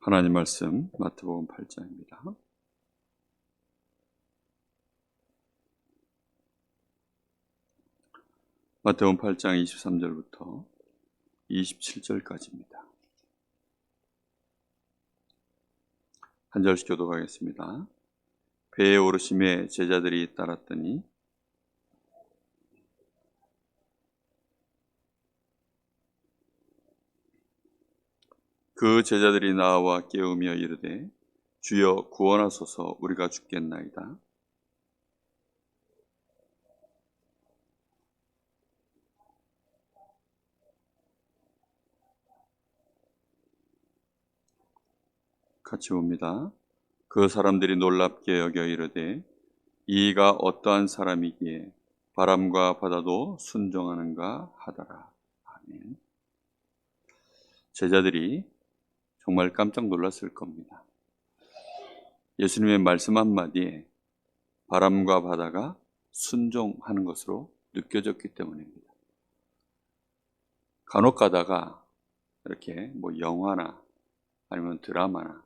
하나님 말씀 마태복음 8장입니다. 마태복음 8장 23절부터 27절까지입니다. 한 절씩 교독하겠습니다. 배에 오르심에 제자들이 따랐더니 그 제자들이 나와 깨우며 이르되 주여 구원하소서 우리가 죽겠나이다. 같이 봅니다. 그 사람들이 놀랍게 여겨 이르되 이가 어떠한 사람이기에 바람과 바다도 순종하는가 하더라. 아멘. 제자들이 정말 깜짝 놀랐을 겁니다. 예수님의 말씀 한마디에 바람과 바다가 순종하는 것으로 느껴졌기 때문입니다. 간혹 가다가 이렇게 영화나 아니면 드라마나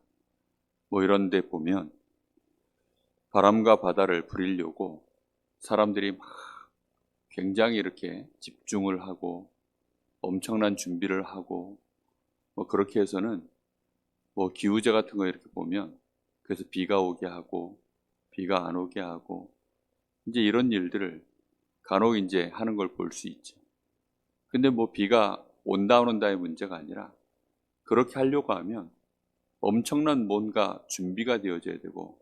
이런 데 보면 바람과 바다를 부리려고 사람들이 막 굉장히 이렇게 집중을 하고 엄청난 준비를 하고 그렇게 해서는 기후제 같은 거 이렇게 보면 그래서 비가 오게 하고 비가 안 오게 하고 이제 이런 일들을 간혹 이제 하는 걸 볼 수 있죠. 근데 비가 온다 안 온다의 문제가 아니라 그렇게 하려고 하면 엄청난 뭔가 준비가 되어져야 되고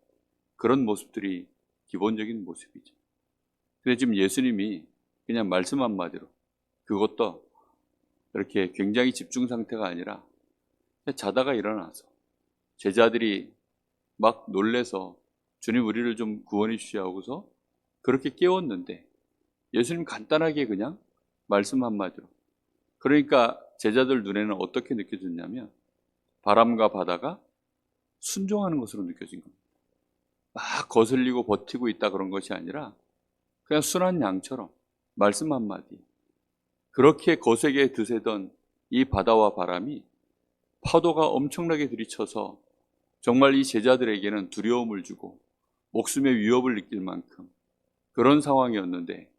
그런 모습들이 기본적인 모습이죠. 근데 지금 예수님이 그냥 말씀 한마디로 그것도 이렇게 굉장히 집중 상태가 아니라 자다가 일어나서 제자들이 막 놀래서 주님 우리를 좀 구원해 주시오 하고서 그렇게 깨웠는데 예수님 간단하게 그냥 말씀 한마디로 그러니까 제자들 눈에는 어떻게 느껴졌냐면 바람과 바다가 순종하는 것으로 느껴진 겁니다. 막 거슬리고 버티고 있다 그런 것이 아니라 그냥 순한 양처럼 말씀 한마디 그렇게 거세게 드세던 이 바다와 바람이 파도가 엄청나게 들이쳐서 정말 이 제자들에게는 두려움을 주고 목숨의 위협을 느낄 만큼 그런 상황이었는데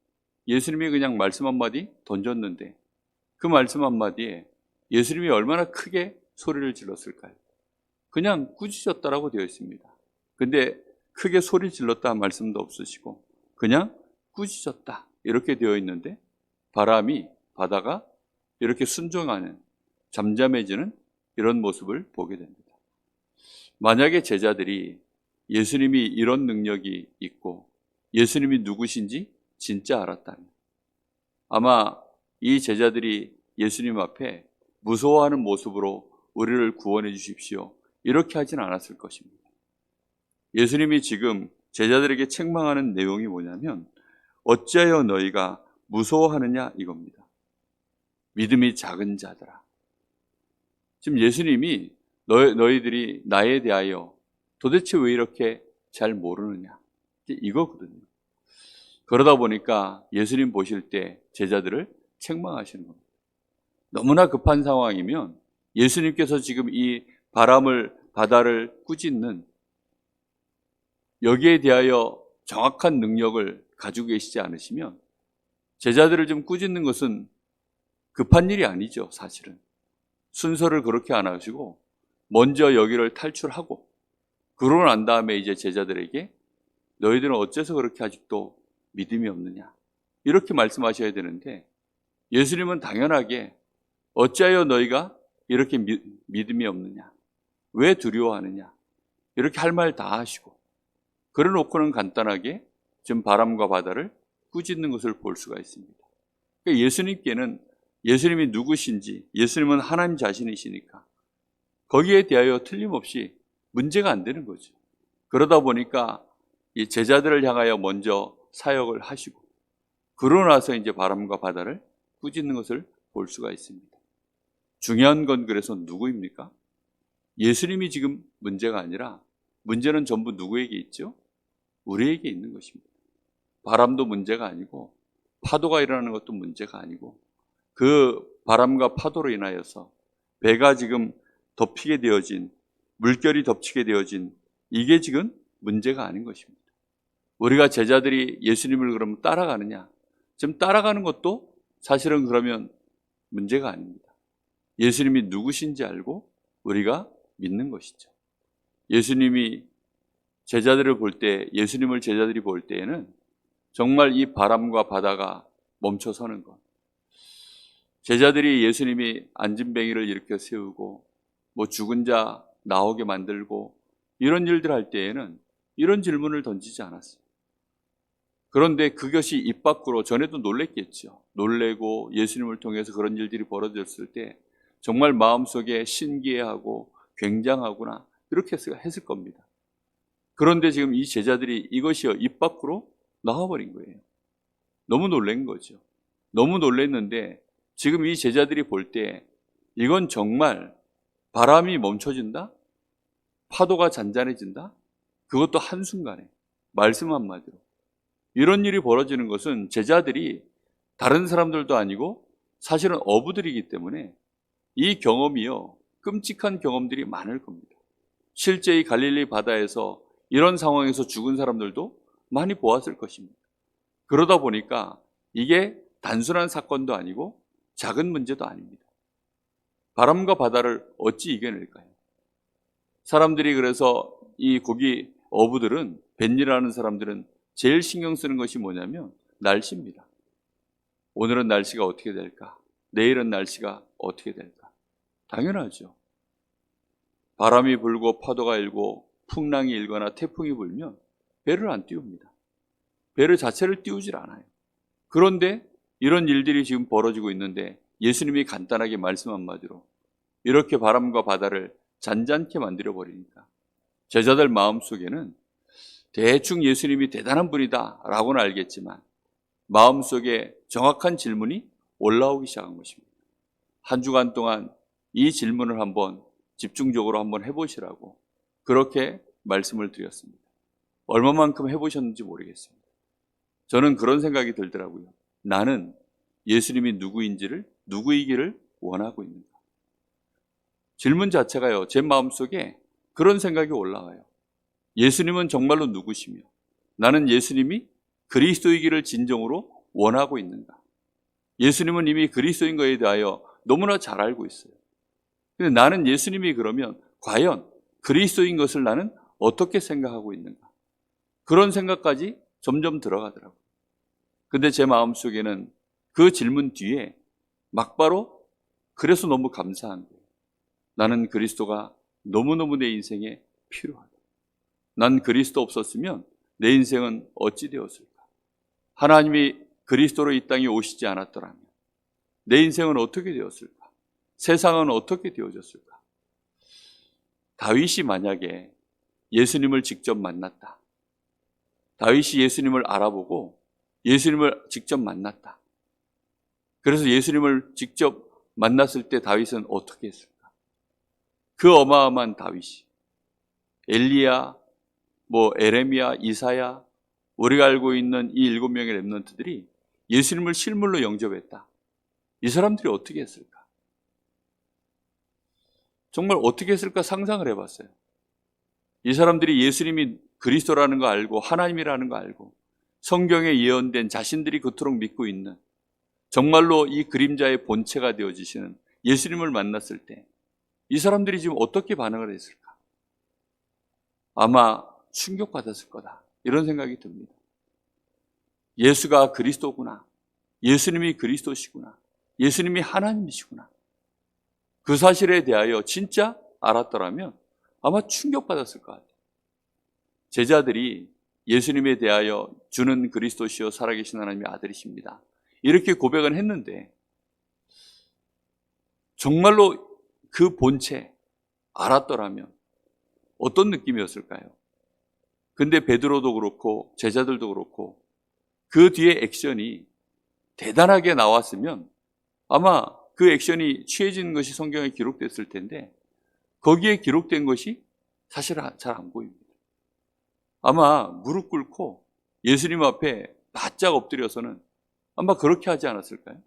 예수님이 그냥 말씀 한마디 던졌는데 그 말씀 한마디에 예수님이 얼마나 크게 소리를 질렀을까요? 그냥 꾸짖었다라고 되어 있습니다. 근데 크게 소리 질렀다 말씀도 없으시고 그냥 꾸짖었다 이렇게 되어 있는데 바람이 바다가 이렇게 순종하는 잠잠해지는 이런 모습을 보게 됩니다. 만약에 제자들이 예수님이 이런 능력이 있고 예수님이 누구신지 진짜 알았다면 아마 이 제자들이 예수님 앞에 무서워하는 모습으로 우리를 구원해 주십시오 이렇게 하진 않았을 것입니다. 예수님이 지금 제자들에게 책망하는 내용이 뭐냐면 어찌하여 너희가 무서워하느냐 이겁니다. 믿음이 작은 자들아. 지금 예수님이 너희들이 나에 대하여 도대체 왜 이렇게 잘 모르느냐 이거거든요. 그러다 보니까 예수님 보실 때 제자들을 책망하시는 겁니다. 너무나 급한 상황이면 예수님께서 지금 이 바람을 바다를 꾸짖는 여기에 대하여 정확한 능력을 가지고 계시지 않으시면 제자들을 좀 꾸짖는 것은 급한 일이 아니죠. 사실은 순서를 그렇게 안 하시고 먼저 여기를 탈출하고 그러고 난 다음에 이제 제자들에게 너희들은 어째서 그렇게 아직도 믿음이 없느냐 이렇게 말씀하셔야 되는데 예수님은 당연하게 어찌하여 너희가 이렇게 믿음이 없느냐 왜 두려워하느냐 이렇게 할 말 다 하시고 그래 놓고는 간단하게 지금 바람과 바다를 꾸짖는 것을 볼 수가 있습니다. 그러니까 예수님께는 예수님이 누구신지 예수님은 하나님 자신이시니까 거기에 대하여 틀림없이 문제가 안 되는 거죠. 그러다 보니까 이 제자들을 향하여 먼저 사역을 하시고 그러고 나서 이제 바람과 바다를 꾸짖는 것을 볼 수가 있습니다. 중요한 건 그래서 누구입니까? 예수님이 지금 문제가 아니라 문제는 전부 누구에게 있죠? 우리에게 있는 것입니다. 바람도 문제가 아니고 파도가 일어나는 것도 문제가 아니고 그 바람과 파도로 인하여서 배가 지금 덮이게 되어진 물결이 덮치게 되어진 이게 지금 문제가 아닌 것입니다. 우리가 제자들이 예수님을 그러면 따라가느냐? 지금 따라가는 것도 사실은 그러면 문제가 아닙니다. 예수님이 누구신지 알고 우리가 믿는 것이죠. 예수님이 제자들을 볼 때, 예수님을 제자들이 볼 때에는 정말 이 바람과 바다가 멈춰 서는 것. 제자들이 예수님이 안진뱅이를 일으켜 세우고 뭐 죽은 자 나오게 만들고 이런 일들 할 때에는 이런 질문을 던지지 않았어요. 그런데 그것이 입 밖으로, 전에도 놀랬겠죠. 놀래고 예수님을 통해서 그런 일들이 벌어졌을 때 정말 마음속에 신기해하고 굉장하구나 이렇게 했을 겁니다. 그런데 지금 이 제자들이 이것이 입 밖으로 나와버린 거예요. 너무 놀란 거죠. 너무 놀랐는데 지금 이 제자들이 볼 때 이건 정말 바람이 멈춰진다? 파도가 잔잔해진다? 그것도 한순간에, 말씀 한마디로. 이런 일이 벌어지는 것은 제자들이 다른 사람들도 아니고 사실은 어부들이기 때문에 이 경험이요, 끔찍한 경험들이 많을 겁니다. 실제 이 갈릴리 바다에서 이런 상황에서 죽은 사람들도 많이 보았을 것입니다. 그러다 보니까 이게 단순한 사건도 아니고 작은 문제도 아닙니다. 바람과 바다를 어찌 이겨낼까요? 사람들이 그래서 이 고기 어부들은, 뱃일하는 사람들은 제일 신경 쓰는 것이 뭐냐면 날씨입니다. 오늘은 날씨가 어떻게 될까? 내일은 날씨가 어떻게 될까? 당연하죠. 바람이 불고 파도가 일고 풍랑이 일거나 태풍이 불면 배를 안 띄웁니다. 배를 자체를 띄우질 않아요. 그런데 이런 일들이 지금 벌어지고 있는데 예수님이 간단하게 말씀 한마디로 이렇게 바람과 바다를 잔잔케 만들어 버리니까 제자들 마음속에는 대충 예수님이 대단한 분이다 라고는 알겠지만 마음속에 정확한 질문이 올라오기 시작한 것입니다. 한 주간 동안 이 질문을 한번 집중적으로 한번 해보시라고 그렇게 말씀을 드렸습니다. 얼마만큼 해보셨는지 모르겠습니다. 저는 그런 생각이 들더라고요. 나는 예수님이 누구이기를 원하고 있는가. 질문 자체가요, 제 마음속에 그런 생각이 올라와요. 예수님은 정말로 누구시며 나는 예수님이 그리스도이기를 진정으로 원하고 있는가. 예수님은 이미 그리스도인 것에 대하여 너무나 잘 알고 있어요. 근데 나는 예수님이 그러면 과연 그리스도인 것을 나는 어떻게 생각하고 있는가. 그런 생각까지 점점 들어가더라고요. 근데 제 마음속에는 그 질문 뒤에 막바로 그래서 너무 감사한 거예요. 나는 그리스도가 너무너무 내 인생에 필요하다. 난 그리스도 없었으면 내 인생은 어찌 되었을까? 하나님이 그리스도로 이 땅에 오시지 않았더라면 내 인생은 어떻게 되었을까? 세상은 어떻게 되어졌을까? 다윗이 만약에 예수님을 직접 만났다. 다윗이 예수님을 알아보고 예수님을 직접 만났다. 그래서 예수님을 직접 만났을 때 다윗은 어떻게 했을까? 그 어마어마한 다윗이 엘리야, 에레미야, 이사야, 우리가 알고 있는 이 7명의 렘넌트들이 예수님을 실물로 영접했다. 이 사람들이 어떻게 했을까? 정말 어떻게 했을까 상상을 해봤어요. 이 사람들이 예수님이 그리스도라는 거 알고 하나님이라는 거 알고 성경에 예언된 자신들이 그토록 믿고 있는 정말로 이 그림자의 본체가 되어지시는 예수님을 만났을 때 이 사람들이 지금 어떻게 반응을 했을까? 아마 충격받았을 거다. 이런 생각이 듭니다. 예수가 그리스도구나. 예수님이 그리스도시구나. 예수님이 하나님이시구나. 그 사실에 대하여 진짜 알았더라면 아마 충격받았을 것 같아요. 제자들이 예수님에 대하여 주는 그리스도시요 살아계신 하나님의 아들이십니다. 이렇게 고백은 했는데 정말로 그 본체 알았더라면 어떤 느낌이었을까요? 근데 베드로도 그렇고 제자들도 그렇고 그 뒤에 액션이 대단하게 나왔으면 아마 그 액션이 취해진 것이 성경에 기록됐을 텐데 거기에 기록된 것이 사실 잘 안 보입니다. 아마 무릎 꿇고 예수님 앞에 바짝 엎드려서는 아마 그렇게 하지 않았을까요?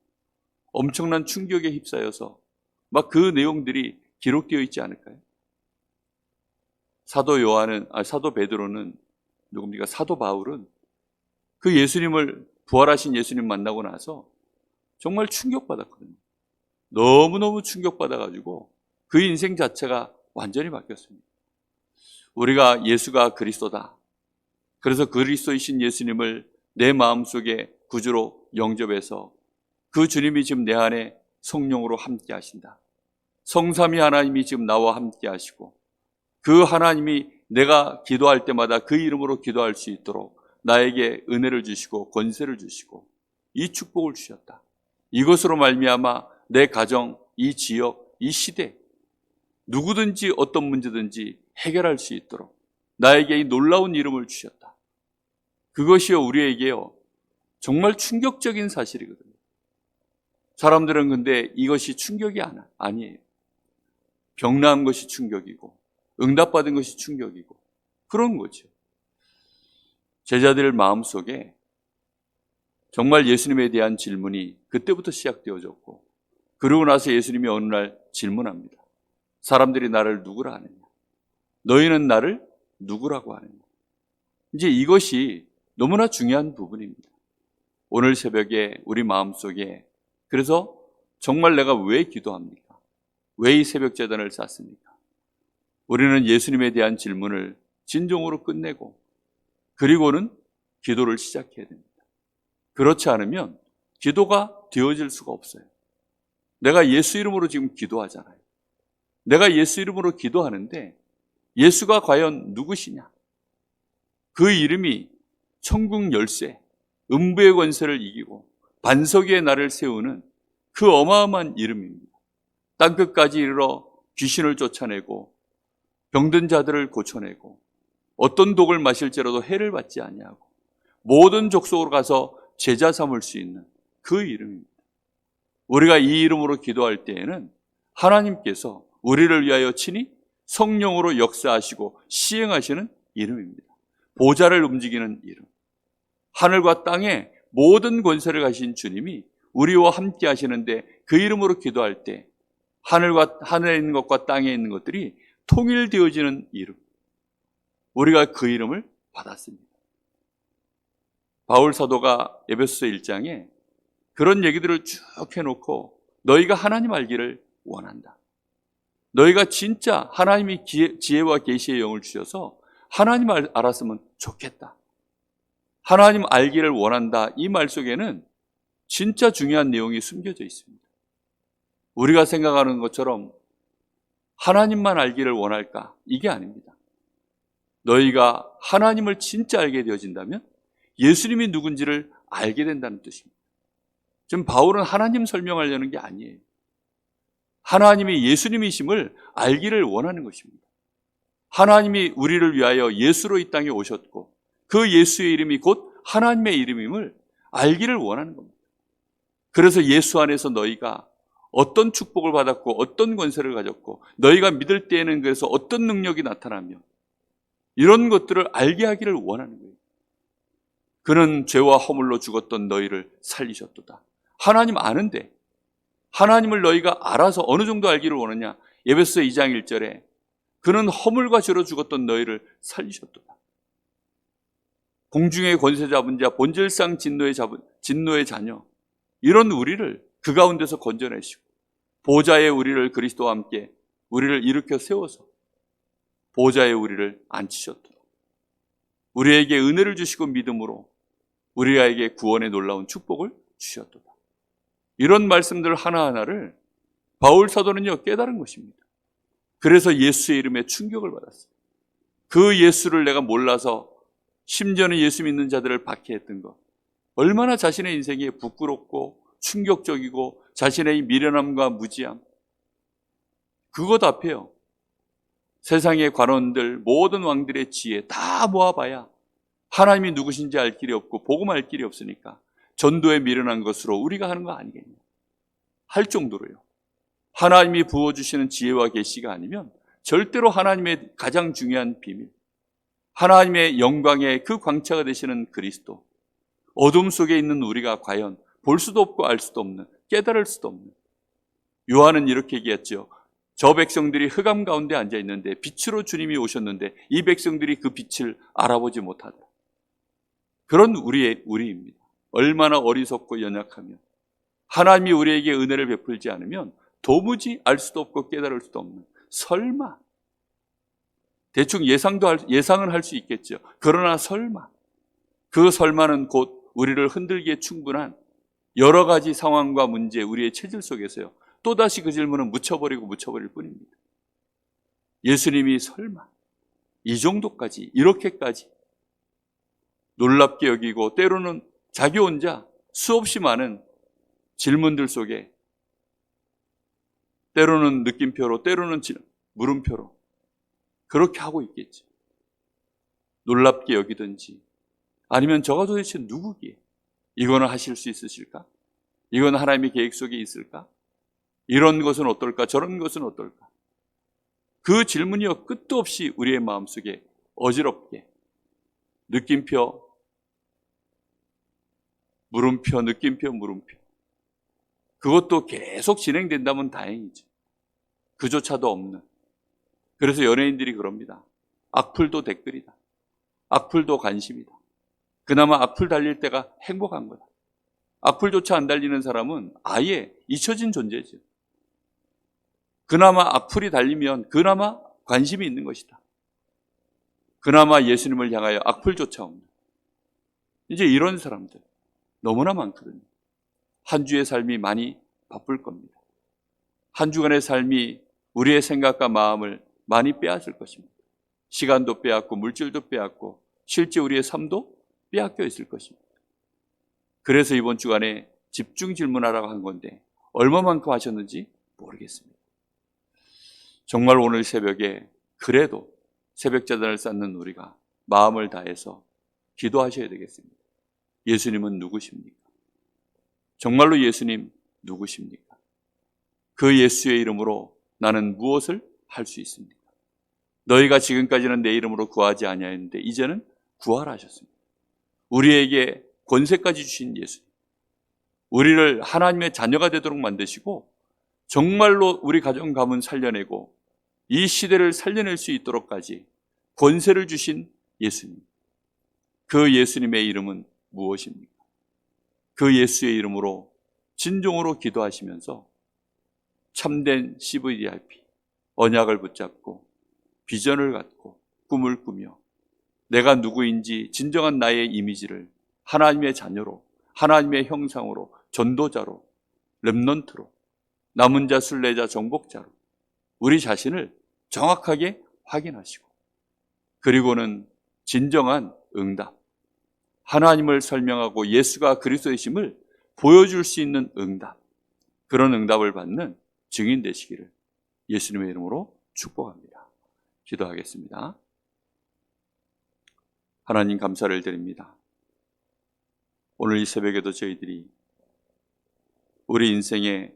엄청난 충격에 휩싸여서 막 그 내용들이 기록되어 있지 않을까요? 사도 베드로는 누굽니까? 사도 바울은 그 예수님을, 부활하신 예수님 만나고 나서 정말 충격받았거든요. 너무너무 충격받아가지고 그 인생 자체가 완전히 바뀌었습니다. 우리가 예수가 그리스도다. 그래서 그리스도이신 예수님을 내 마음속에 구주로 영접해서 그 주님이 지금 내 안에 성령으로 함께 하신다. 성삼위 하나님이 지금 나와 함께 하시고 그 하나님이 내가 기도할 때마다 그 이름으로 기도할 수 있도록 나에게 은혜를 주시고 권세를 주시고 이 축복을 주셨다. 이것으로 말미암아 내 가정, 이 지역, 이 시대 누구든지 어떤 문제든지 해결할 수 있도록 나에게 이 놀라운 이름을 주셨다. 그것이요 우리에게요 정말 충격적인 사실이거든요. 사람들은 근데 이것이 충격이 아니에요. 병나은 것이 충격이고 응답받은 것이 충격이고 그런 거죠. 제자들 마음속에 정말 예수님에 대한 질문이 그때부터 시작되어졌고 그러고 나서 예수님이 어느 날 질문합니다. 사람들이 나를 누구라 하느냐? 너희는 나를 누구라고 하느냐? 이제 이것이 너무나 중요한 부분입니다. 오늘 새벽에 우리 마음속에 그래서 정말 내가 왜 기도합니까? 왜 이 새벽 제단을 쌓습니까? 우리는 예수님에 대한 질문을 진정으로 끝내고 그리고는 기도를 시작해야 됩니다. 그렇지 않으면 기도가 되어질 수가 없어요. 내가 예수 이름으로 지금 기도하잖아요. 내가 예수 이름으로 기도하는데 예수가 과연 누구시냐? 그 이름이 천국 열쇠, 음부의 권세를 이기고 반석 위에 나를 세우는 그 어마어마한 이름입니다. 땅끝까지 이르러 귀신을 쫓아내고 병든 자들을 고쳐내고 어떤 독을 마실지라도 해를 받지 아니하고 모든 족속으로 가서 제자 삼을 수 있는 그 이름입니다. 우리가 이 이름으로 기도할 때에는 하나님께서 우리를 위하여 친히 성령으로 역사하시고 시행하시는 이름입니다. 보좌를 움직이는 이름. 하늘과 땅에 모든 권세를 가신 주님이 우리와 함께 하시는데 그 이름으로 기도할 때 하늘에 있는 것과 땅에 있는 것들이 통일되어지는 이름. 우리가 그 이름을 받았습니다. 바울 사도가 에베소서 1장에 그런 얘기들을 쭉 해놓고 너희가 하나님 알기를 원한다. 너희가 진짜 하나님이 지혜와 계시의 영을 주셔서 하나님 알았으면 좋겠다. 하나님 알기를 원한다. 이 말 속에는 진짜 중요한 내용이 숨겨져 있습니다. 우리가 생각하는 것처럼 하나님만 알기를 원할까? 이게 아닙니다. 너희가 하나님을 진짜 알게 되어진다면 예수님이 누군지를 알게 된다는 뜻입니다. 지금 바울은 하나님 설명하려는 게 아니에요. 하나님이 예수님이심을 알기를 원하는 것입니다. 하나님이 우리를 위하여 예수로 이 땅에 오셨고 그 예수의 이름이 곧 하나님의 이름임을 알기를 원하는 겁니다. 그래서 예수 안에서 너희가 어떤 축복을 받았고 어떤 권세를 가졌고 너희가 믿을 때에는 그래서 어떤 능력이 나타나며 이런 것들을 알게 하기를 원하는 거예요. 그는 죄와 허물로 죽었던 너희를 살리셨도다. 하나님 아는데 하나님을 너희가 알아서 어느 정도 알기를 원하냐? 에베소서 2장 1절에 그는 허물과 죄로 죽었던 너희를 살리셨도다. 공중의 권세 잡은 자, 본질상 진노의 자녀, 이런 우리를 그 가운데서 건져내시고 보좌에 우리를 그리스도와 함께 우리를 일으켜 세워서 보좌에 우리를 앉히셨도다. 우리에게 은혜를 주시고 믿음으로 우리에게 구원의 놀라운 축복을 주셨도다. 이런 말씀들 하나하나를 바울 사도는요 깨달은 것입니다. 그래서 예수의 이름에 충격을 받았어요. 그 예수를 내가 몰라서 심지어는 예수 믿는 자들을 박해했던 것, 얼마나 자신의 인생에 부끄럽고 충격적이고 자신의 미련함과 무지함, 그것 앞에요 세상의 관원들 모든 왕들의 지혜 다 모아봐야 하나님이 누구신지 알 길이 없고 복음할 길이 없으니까 전도에 미련한 것으로 우리가 하는 거 아니겠냐 할 정도로요. 하나님이 부어주시는 지혜와 계시가 아니면 절대로 하나님의 가장 중요한 비밀, 하나님의 영광의 그 광채가 되시는 그리스도, 어둠 속에 있는 우리가 과연 볼 수도 없고 알 수도 없는, 깨달을 수도 없는. 요한은 이렇게 얘기했죠. 저 백성들이 흑암 가운데 앉아 있는데 빛으로 주님이 오셨는데 이 백성들이 그 빛을 알아보지 못하더라. 그런 우리입니다. 얼마나 어리석고 연약하면 하나님이 우리에게 은혜를 베풀지 않으면 도무지 알 수도 없고 깨달을 수도 없는, 설마, 대충 예상은 할 수 있겠죠. 그러나 설마, 그 설마는 곧 우리를 흔들기에 충분한 여러 가지 상황과 문제, 우리의 체질 속에서요, 또다시 그 질문은 묻혀버릴 뿐입니다. 예수님이 설마 이 정도까지, 이렇게까지 놀랍게 여기고 때로는 자기 혼자 수없이 많은 질문들 속에 때로는 느낌표로, 때로는 물음표로 그렇게 하고 있겠지. 놀랍게 여기든지 아니면 저가 도대체 누구기에 이거는 하실 수 있으실까? 이건 하나님의 계획 속에 있을까? 이런 것은 어떨까? 저런 것은 어떨까? 그 질문이요, 끝도 없이 우리의 마음속에 어지럽게 느낌표, 물음표, 느낌표, 물음표. 그것도 계속 진행된다면 다행이지. 그조차도 없는. 그래서 연예인들이 그럽니다. 악플도 댓글이다. 악플도 관심이다. 그나마 악플 달릴 때가 행복한 거다. 악플조차 안 달리는 사람은 아예 잊혀진 존재죠. 그나마 악플이 달리면 그나마 관심이 있는 것이다. 그나마 예수님을 향하여 악플조차 없는. 이제 이런 사람들 너무나 많거든요. 한 주의 삶이 많이 바쁠 겁니다. 한 주간의 삶이 우리의 생각과 마음을 많이 빼앗을 것입니다. 시간도 빼앗고 물질도 빼앗고 실제 우리의 삶도 빼앗겨 있을 것입니다. 그래서 이번 주간에 집중 질문하라고 한 건데 얼마만큼 하셨는지 모르겠습니다. 정말 오늘 새벽에 그래도 새벽자단을 쌓는 우리가 마음을 다해서 기도하셔야 되겠습니다. 예수님은 누구십니까? 정말로 예수님 누구십니까? 그 예수의 이름으로 나는 무엇을 할 수 있습니까? 너희가 지금까지는 내 이름으로 구하지 아니하였는데 이제는 구하라 하셨습니다. 우리에게 권세까지 주신 예수님, 우리를 하나님의 자녀가 되도록 만드시고 정말로 우리 가정 가문 살려내고 이 시대를 살려낼 수 있도록까지 권세를 주신 예수님, 그 예수님의 이름은 무엇입니까? 그 예수의 이름으로 진정으로 기도하시면서 참된 CVDIP, 언약을 붙잡고 비전을 갖고 꿈을 꾸며 내가 누구인지 진정한 나의 이미지를 하나님의 자녀로, 하나님의 형상으로, 전도자로, 렘넌트로, 남은 자, 순례자, 정복자로 우리 자신을 정확하게 확인하시고 그리고는 진정한 응답, 하나님을 설명하고 예수가 그리스도이심을 보여줄 수 있는 응답, 그런 응답을 받는 증인 되시기를 예수님의 이름으로 축복합니다. 기도하겠습니다. 하나님 감사를 드립니다. 오늘 이 새벽에도 저희들이 우리 인생의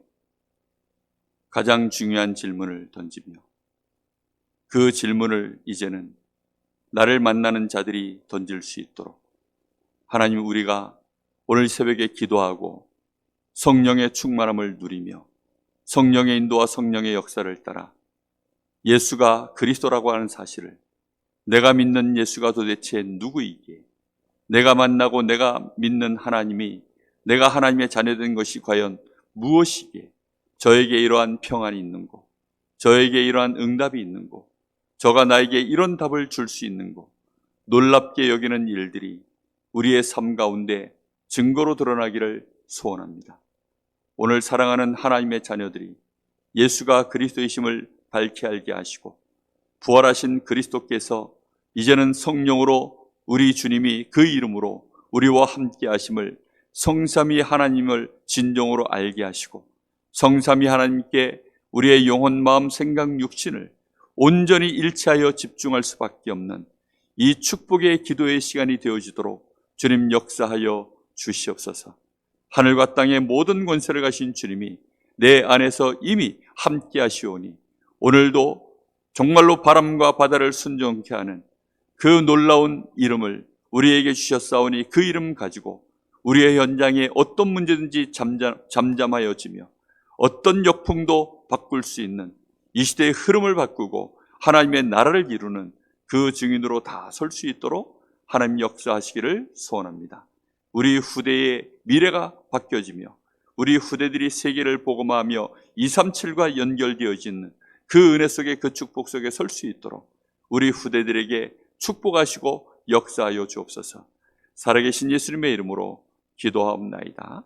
가장 중요한 질문을 던지며 그 질문을 이제는 나를 만나는 자들이 던질 수 있도록 하나님, 우리가 오늘 새벽에 기도하고 성령의 충만함을 누리며 성령의 인도와 성령의 역사를 따라 예수가 그리스도라고 하는 사실을, 내가 믿는 예수가 도대체 누구이기에, 내가 만나고 내가 믿는 하나님이 내가 하나님의 자녀된 것이 과연 무엇이기에 저에게 이러한 평안이 있는고, 저에게 이러한 응답이 있는고, 저가 나에게 이런 답을 줄 수 있는고, 놀랍게 여기는 일들이 우리의 삶 가운데 증거로 드러나기를 소원합니다. 오늘 사랑하는 하나님의 자녀들이 예수가 그리스도이심을 밝히 알게 하시고 부활하신 그리스도께서 이제는 성령으로 우리 주님이 그 이름으로 우리와 함께 하심을, 성삼위 하나님을 진정으로 알게 하시고 성삼위 하나님께 우리의 영혼, 마음, 생각, 육신을 온전히 일치하여 집중할 수밖에 없는 이 축복의 기도의 시간이 되어지도록 주님 역사하여 주시옵소서. 하늘과 땅의 모든 권세를 가신 주님이 내 안에서 이미 함께 하시오니 오늘도 정말로 바람과 바다를 순종케 하는 그 놀라운 이름을 우리에게 주셨사오니 그 이름 가지고 우리의 현장에 어떤 문제든지 잠잠하여지며 어떤 역풍도 바꿀 수 있는 이 시대의 흐름을 바꾸고 하나님의 나라를 이루는 그 증인으로 다 설 수 있도록 하나님 역사하시기를 소원합니다. 우리 후대의 미래가 바뀌어지며 우리 후대들이 세계를 복음화하며 237과 연결되어지는 그 은혜 속에, 그 축복 속에 설 수 있도록 우리 후대들에게 축복하시고 역사하여 주옵소서. 살아계신 예수님의 이름으로 기도하옵나이다.